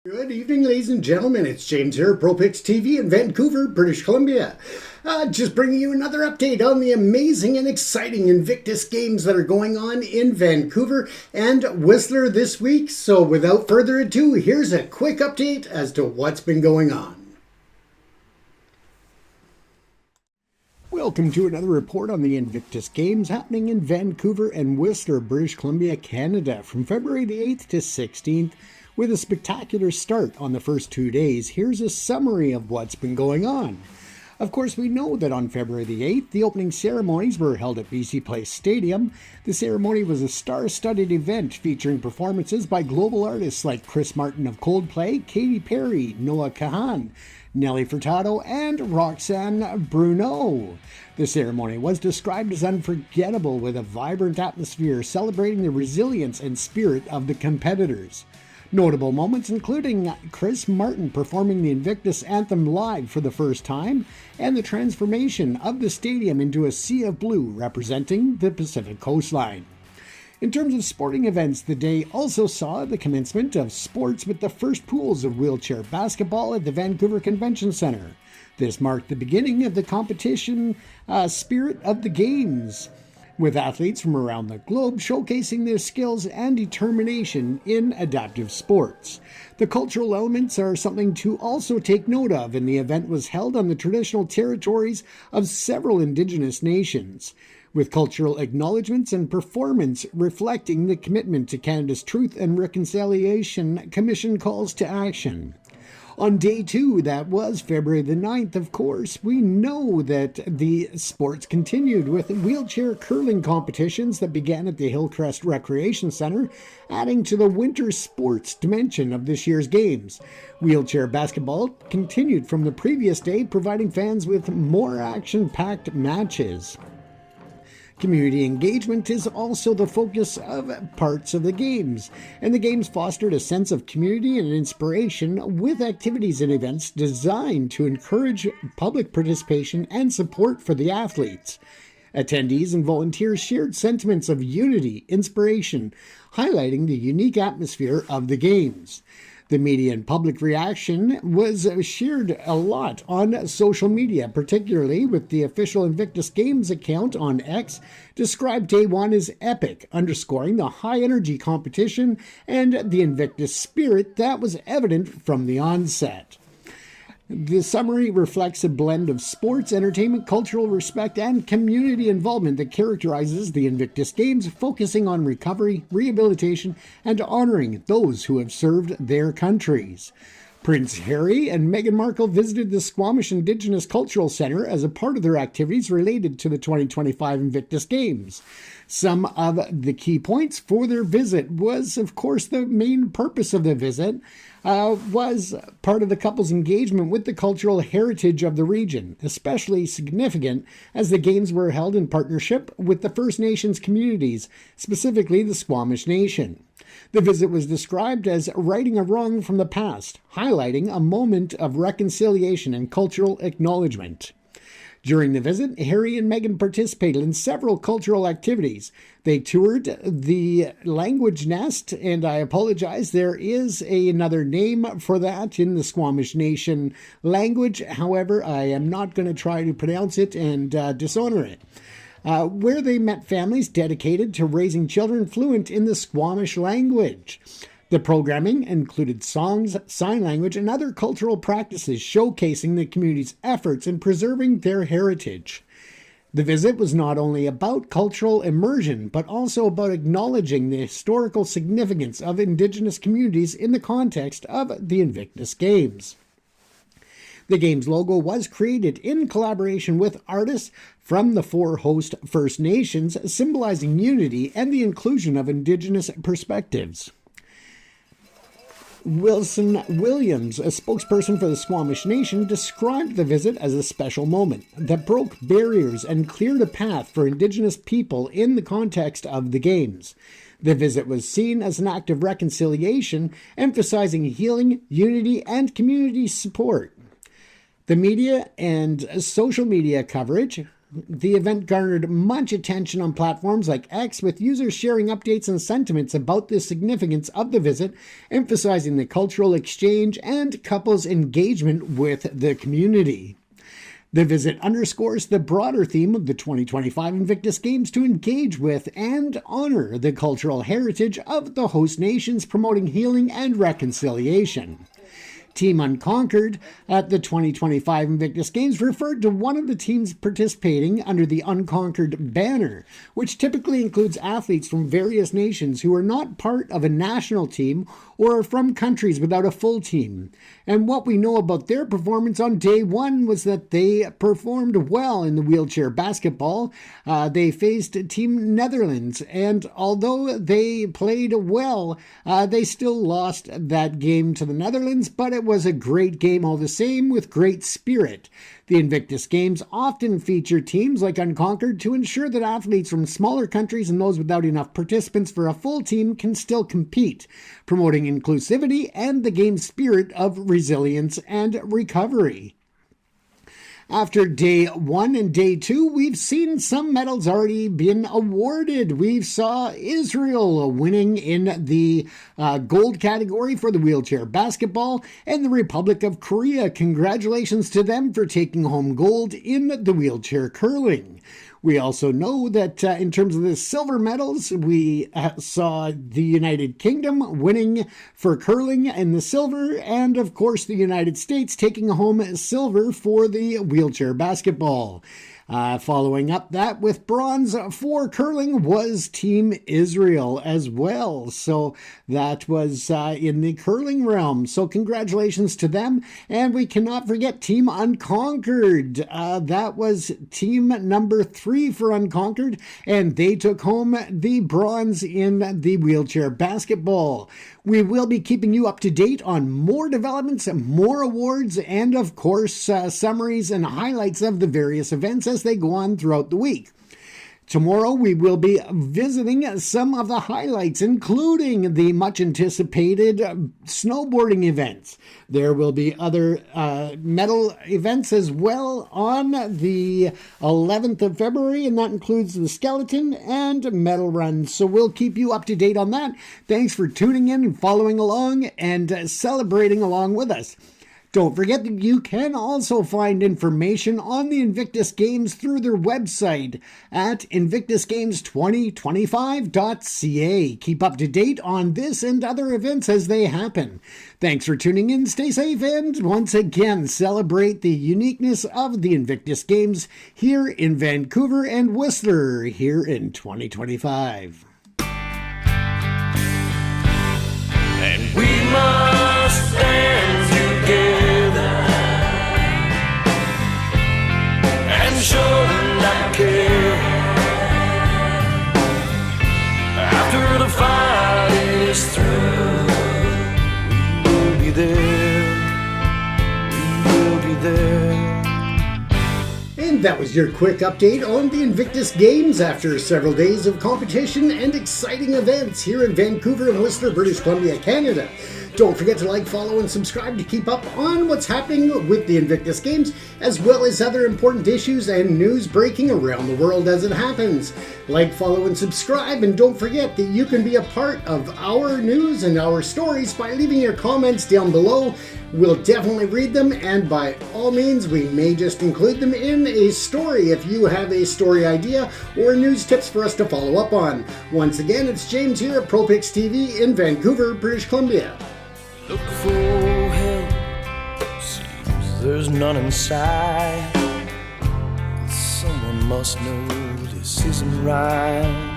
Good evening, ladies and gentlemen. It's James here, ProPix TV in Vancouver, British Columbia. Just bringing you another update on the amazing and exciting Invictus games that are going on in Vancouver and Whistler this week. So without further ado, here's a quick update as to what's been going on. Welcome to another report on the Invictus Games happening in Vancouver and Whistler, British Columbia, Canada from February the 8th to 16th. With a spectacular start on the first 2 days, here's a summary of what's been going on. Of course, we know that on February the 8th, the opening ceremonies were held at BC Place Stadium. The ceremony was a star-studded event featuring performances by global artists like Chris Martin of Coldplay, Katy Perry, Noah Kahan, Nelly Furtado, and Roxanne Bruno. The ceremony was described as unforgettable with a vibrant atmosphere celebrating the resilience and spirit of the competitors. Notable moments including Chris Martin performing the Invictus anthem live for the first time and the transformation of the stadium into a sea of blue representing the Pacific coastline. In terms of sporting events, the day also saw the commencement of sports with the first pools of wheelchair basketball at the Vancouver Convention Centre. This marked the beginning of the competition spirit of the games, with athletes from around the globe showcasing their skills and determination in adaptive sports. The cultural elements are something to also take note of, and the event was held on the traditional territories of several Indigenous nations, with cultural acknowledgements and performance reflecting the commitment to Canada's Truth and Reconciliation Commission calls to action. On day 2, that was February the 9th, of course, we know that the sports continued with wheelchair curling competitions that began at the Hillcrest Recreation Centre, adding to the winter sports dimension of this year's games. Wheelchair basketball continued from the previous day, providing fans with more action-packed matches. Community engagement is also the focus of parts of the games, and the games fostered a sense of community and inspiration with activities and events designed to encourage public participation and support for the athletes. Attendees and volunteers shared sentiments of unity, inspiration, highlighting the unique atmosphere of the games. The media and public reaction was shared a lot on social media, particularly with the official Invictus Games account on X, described day 1 as epic, underscoring the high-energy competition and the Invictus spirit that was evident from the onset. The summary reflects a blend of sports, entertainment, cultural respect, and community involvement that characterizes the Invictus Games, focusing on recovery, rehabilitation, and honoring those who have served their countries. Prince Harry and Meghan Markle visited the Squamish Indigenous Cultural Centre as a part of their activities related to the 2025 Invictus Games. Some of the key points for their visit was, of course, the main purpose of the visit was part of the couple's engagement with the cultural heritage of the region, especially significant as the games were held in partnership with the First Nations communities, specifically the Squamish Nation. The visit was described as righting a wrong from the past, highlighting a moment of reconciliation and cultural acknowledgement. During the visit, Harry and Meghan participated in several cultural activities. They toured the language nest, and I apologize, there is another name for that in the Squamish Nation language. However, I am not going to try to pronounce it and dishonor it. Where they met families dedicated to raising children fluent in the Squamish language. The programming included songs, sign language, and other cultural practices showcasing the community's efforts in preserving their heritage. The visit was not only about cultural immersion, but also about acknowledging the historical significance of Indigenous communities in the context of the Invictus Games. The game's logo was created in collaboration with artists from the 4 host First Nations, symbolizing unity and the inclusion of Indigenous perspectives. Wilson Williams, a spokesperson for the Squamish Nation, described the visit as a special moment that broke barriers and cleared a path for Indigenous people in the context of the Games. The visit was seen as an act of reconciliation, emphasizing healing, unity, and community support. The media and social media coverage The event garnered much attention on platforms like X, with users sharing updates and sentiments about the significance of the visit, emphasizing the cultural exchange and couples' engagement with the community. The visit underscores the broader theme of the 2025 Invictus Games to engage with and honor the cultural heritage of the host nations, promoting healing and reconciliation. Team Unconquered at the 2025 Invictus Games referred to one of the teams participating under the Unconquered banner, which typically includes athletes from various nations who are not part of a national team or are from countries without a full team. And what we know about their performance on day one was that they performed well in the wheelchair basketball. They faced Team Netherlands, and although they played well, they still lost that game to the Netherlands, but it was a great game all the same with great spirit. The Invictus Games often feature teams like Unconquered to ensure that athletes from smaller countries and those without enough participants for a full team can still compete, promoting inclusivity and the game's spirit of resilience and recovery. After day one and day two, we've seen some medals already been awarded. We saw Israel winning in the gold category for the wheelchair basketball, and the Republic of Korea. Congratulations to them for taking home gold in the wheelchair curling. We also know that in terms of the silver medals, we saw the United Kingdom winning for curling in the silver, and of course the United States taking home silver for the wheelchair basketball. Following up that with bronze for curling was Team Israel as well. So that was in the curling realm. So congratulations to them. And we cannot forget Team Unconquered. That was team number 3 for Unconquered, and they took home the bronze in the wheelchair basketball. We will be keeping you up to date on more developments, more awards, and of course, summaries and highlights of the various events as they go on throughout the week. Tomorrow we will be visiting some of the highlights, including the much anticipated snowboarding events. There will be other medal events as well on the 11th of February, and that includes the skeleton and medal runs. So we'll keep you up to date on that. Thanks for tuning in and following along and celebrating along with us. Don't forget that you can also find information on the Invictus Games through their website at invictusgames2025.ca. Keep up to date on this and other events as they happen. Thanks for tuning in, stay safe, and once again, celebrate the uniqueness of the Invictus Games here in Vancouver and Whistler here in 2025. And we must stand together and show them that care. After the fight is through, we will be there, we will be there. And that was your quick update on the Invictus Games after several days of competition and exciting events here in Vancouver and Whistler, British Columbia, Canada. Don't forget to like, follow, and subscribe to keep up on what's happening with the Invictus Games, as well as other important issues and news breaking around the world as it happens. Like, follow, and subscribe, and don't forget that you can be a part of our news and our stories by leaving your comments down below. We'll definitely read them, and by all means, we may just include them in a story if you have a story idea or news tips for us to follow up on. Once again, it's James here at ProPix TV in Vancouver, British Columbia. Look for help, seems there's none inside. Someone must know this isn't right.